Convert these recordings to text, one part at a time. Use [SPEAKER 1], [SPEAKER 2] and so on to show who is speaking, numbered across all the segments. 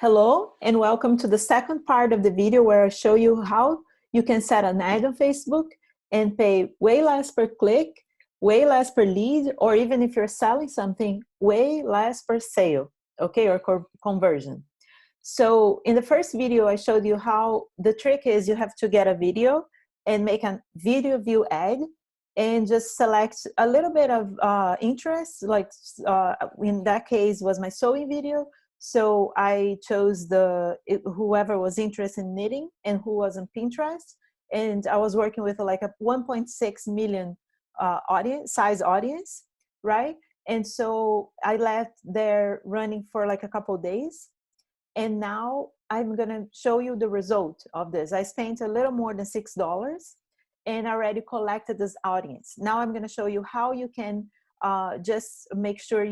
[SPEAKER 1] Hello and welcome to the second part of the video where I show you how you can set an ad on Facebook and pay way less per click, way less per lead, or even if you're selling something, way less per sale, okay, or conversion. So in the first video, I showed you how the trick is you have to get a video and make a video view ad and just select a little bit of interest, like in that case was my sewing video. So I chose whoever was interested in knitting and who was on Pinterest. And I was working with like a 1.6 million size audience, right? And so I left there running for like a couple of days. And now I'm gonna show you the result of this. I spent a little more than $6 and already collected this audience. Now I'm gonna show you how you can just make sure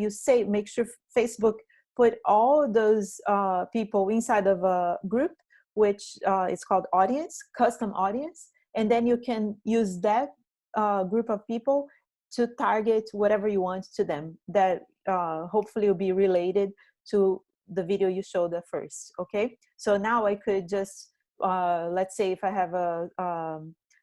[SPEAKER 1] Facebook put all those people inside of a group, which is called audience, custom audience. And then you can use that group of people to target whatever you want to them that hopefully will be related to the video you showed at first, okay? So now I could just, let's say if I have a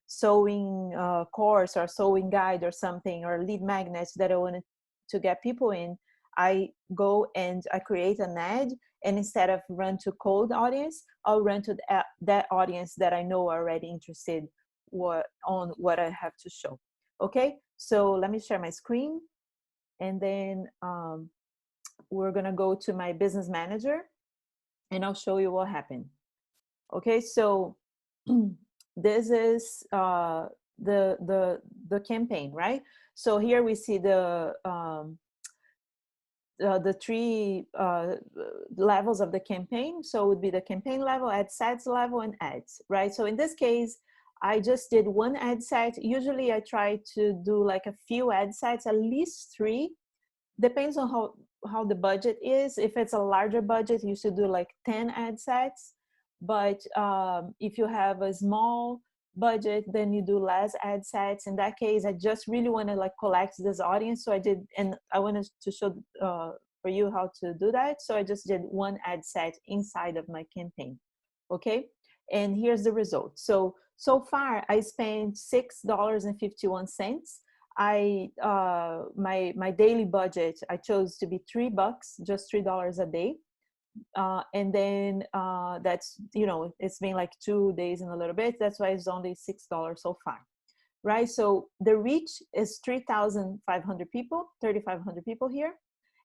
[SPEAKER 1] sewing course or sewing guide or something, or lead magnets that I wanted to get people in, I go and I create an ad, and instead of run to cold audience, I'll run to that audience that I know are already interested on what I have to show, okay? So let me share my screen, and then we're gonna go to my business manager and I'll show you what happened. Okay, so this is the campaign, right? So here we see the three levels of the campaign. So it would be the campaign level, ad sets level, and ads, right? So in this case, I just did one ad set. Usually I try to do like a few ad sets, at least 3. Depends on how the budget is. If it's a larger budget, you should do like 10 ad sets. But if you have a small budget, then you do less ad sets. In that case, I just really want to like collect this audience. So I did, and I wanted to show for you how to do that. So I just did one ad set inside of my campaign. Okay. And here's the result. So far I spent $6.51. My daily budget, I chose to be $3, just $3 a day. And then that's, you know, it's been like 2 days and a little bit. That's why it's only $6 so far, right? So the reach is 3,500 people, 3,500 people here.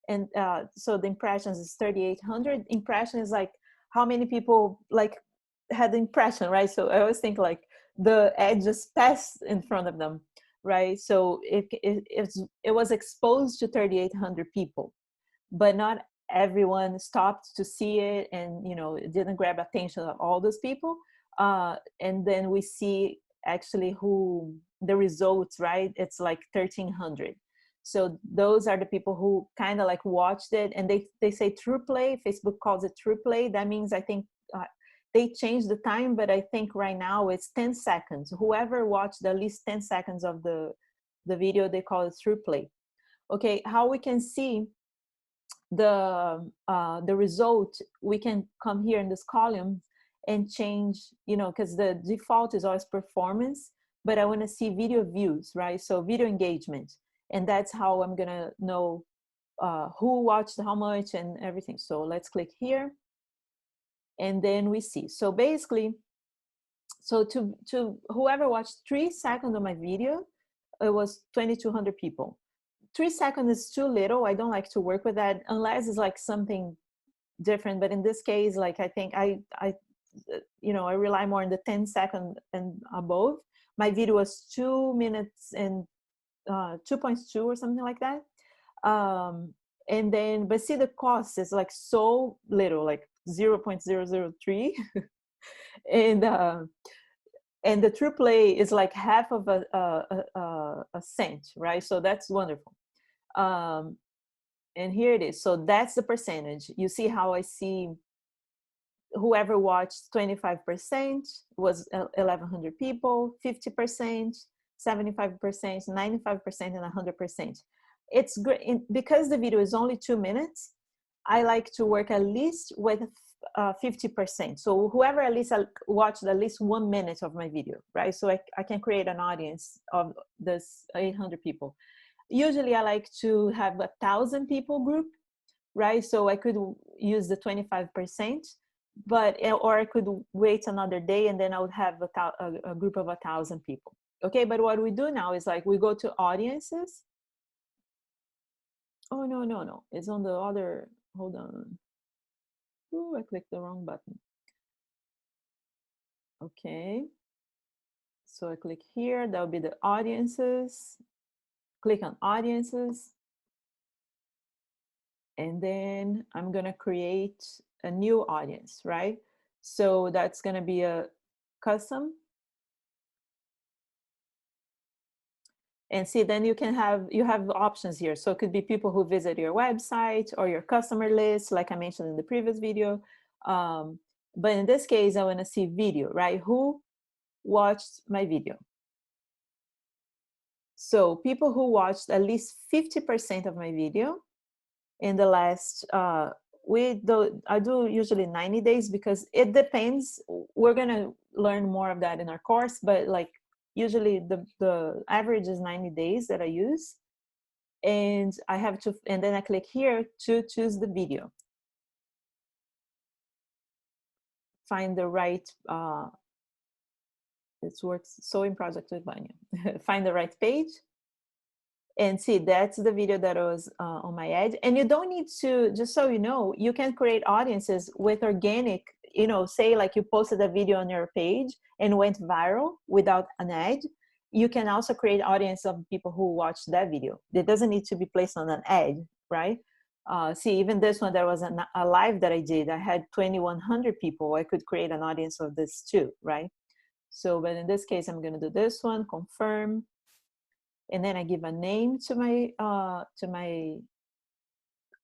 [SPEAKER 1] And so the impressions is 3,800. Impression is like how many people like had the impression, right? So I always think like the ad just passed in front of them, right? So it was exposed to 3,800 people, but not everyone stopped to see it, and you know, it didn't grab attention of all those people. And then we see actually who the results, right? It's like 1,300. So those are the people who kind of like watched it, and they say true play. Facebook calls it true play. That means I think they changed the time, but I think right now it's 10 seconds. Whoever watched at least 10 seconds of the video, they call it true play. Okay, how we can see the result, we can come here in this column and change, you know, because the default is always performance, but I want to see video views, right? So video engagement, and that's how I'm gonna know who watched how much and everything. So let's click here, and then we see. So basically, so to whoever watched 3 seconds of my video, it was 2,200 people. 3 seconds is too little. I don't like to work with that unless it's like something different. But in this case, like I think I you know, I rely more on the 10 seconds and above. My video was 2 minutes and 2.2 or something like that. And then, but see, the cost is like so little, like 0.003. And the true play is like half of a cent, right? So that's wonderful. And here it is. So that's the percentage. You see how I see whoever watched 25% was 1,100 people, 50%, 75%, 95%, and 100%. It's great because the video is only 2 minutes. I like to work at least with 50%. So whoever at least watched at least 1 minute of my video, right? So I can create an audience of this 800 people. Usually I like to have 1,000 people group, right? So I could use the 25%, but, or I could wait another day and then I would have a group of 1,000 people. Okay, but what we do now is like we go to audiences. Oh, no, it's on the other, hold on. Ooh, I clicked the wrong button. Okay, so I click here, that will be the audiences. Click on audiences. And then I'm gonna create a new audience, right? So that's gonna be a custom. And see, then you have options here. So it could be people who visit your website or your customer list, like I mentioned in the previous video. But in this case, I wanna see video, right? Who watched my video? So people who watched at least 50% of my video in the last, I do usually 90 days because it depends. We're gonna learn more of that in our course, but like usually the average is 90 days that I use. And I have to, and then I click here to choose the video. Find the right, it works so in Project with Vanya. Find the right page. And see, that's the video that was on my ad. And you don't need to, just so you know, you can create audiences with organic, you know, say like you posted a video on your page and went viral without an ad. You can also create audience of people who watched that video. It doesn't need to be placed on an ad, right? See, even this one, there was a live that I did. I had 2,100 people. I could create an audience of this too, right? So, but in this case, I'm gonna do this one, confirm. And then I give a name to my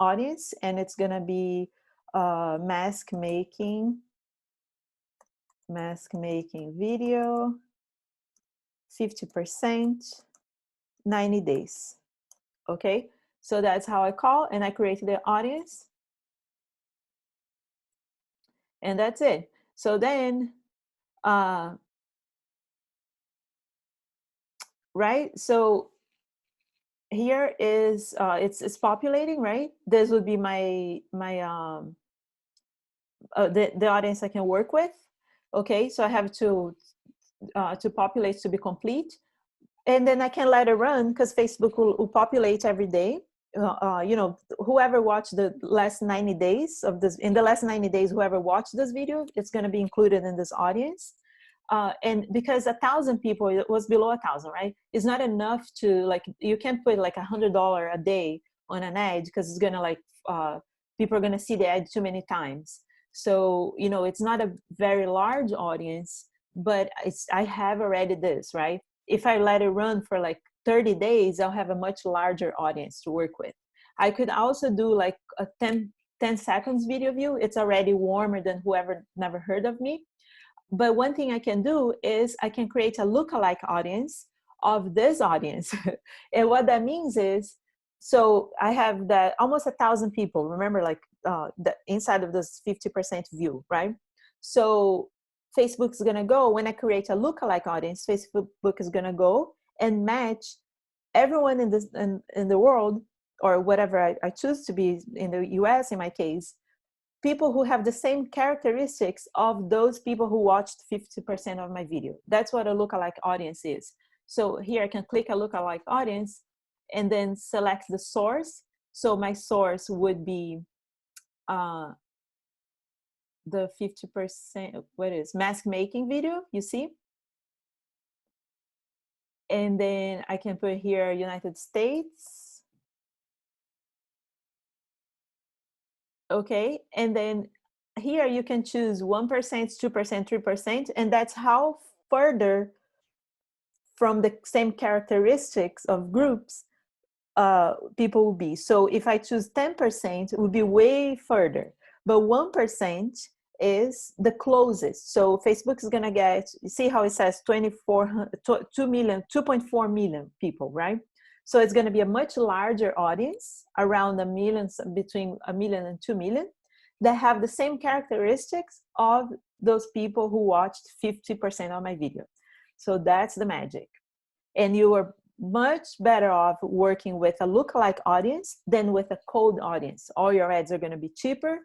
[SPEAKER 1] audience, and it's gonna be mask making video, 50%, 90 days. Okay, so that's how I call, and I create the audience, and that's it. So then, right? So here is it's populating, right? This would be my the audience I can work with. Okay, so I have to populate to be complete, and then I can let it run because Facebook will populate every day. You know, whoever watched the last 90 days of this, in the last 90 days, whoever watched this video, it's going to be included in this audience. And because 1,000 people, it was below 1,000, right? It's not enough to like, you can't put like $100 a day on an ad because it's gonna like, people are gonna see the ad too many times. So, you know, it's not a very large audience, but I have already this, right? If I let it run for like 30 days, I'll have a much larger audience to work with. I could also do like a 10 seconds video view. It's already warmer than whoever never heard of me. But one thing I can do is I can create a lookalike audience of this audience. And what that means is, so I have that almost 1,000 people, remember, like the inside of this 50% view, right? So Facebook's gonna go, when I create a lookalike audience, Facebook is gonna go and match everyone in this in the world, or whatever I choose to be in the US in my case, people who have the same characteristics of those people who watched 50% of my video. That's what a lookalike audience is. So here I can click a lookalike audience and then select the source. So my source would be the 50%, what is mask making video, you see? And then I can put here United States. Okay, and then here you can choose 1%, 2%, 3%, and that's how further from the same characteristics of groups people will be. So if I choose 10%, it would be way further, but 1% is the closest. So Facebook is gonna get, you see how it says 2.4 million people, right? So it's going to be a much larger audience, around a million, between 1 million and 2 million, that have the same characteristics of those people who watched 50% of my video. So that's the magic. And you are much better off working with a lookalike audience than with a cold audience. All your ads are going to be cheaper,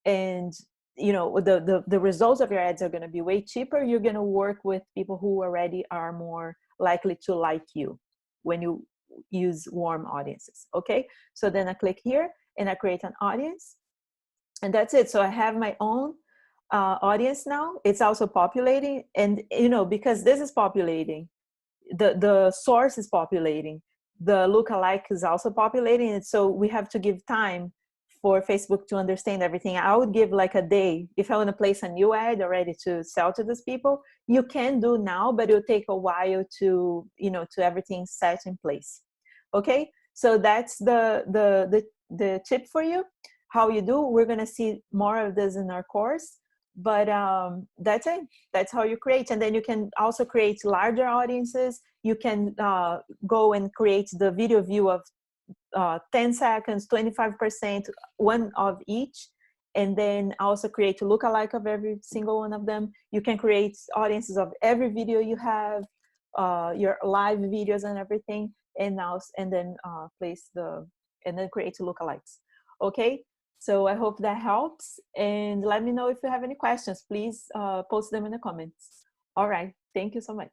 [SPEAKER 1] and you know, the results of your ads are going to be way cheaper. You're going to work with people who already are more likely to like you when you use warm audiences. Okay, so then I click here and I create an audience, and that's it. So I have my own audience now. It's also populating, and you know, because this is populating, the source is populating, the lookalike is also populating, and so we have to give time for Facebook to understand everything. I would give like a day. If I want to place a new ad already to sell to these people, you can do now, but it'll take a while to, you know, to everything set in place. Okay, so that's the tip for you. How you do, we're going to see more of this in our course, but that's it. That's how you create. And then you can also create larger audiences. You can go and create the video view of 10 seconds, 25%, one of each, and then also create a lookalike of every single one of them. You can create audiences of every video you have, your live videos and everything, and then place and then create lookalikes. Okay, so I hope that helps, and let me know if you have any questions. Please post them in the comments. All right, thank you so much.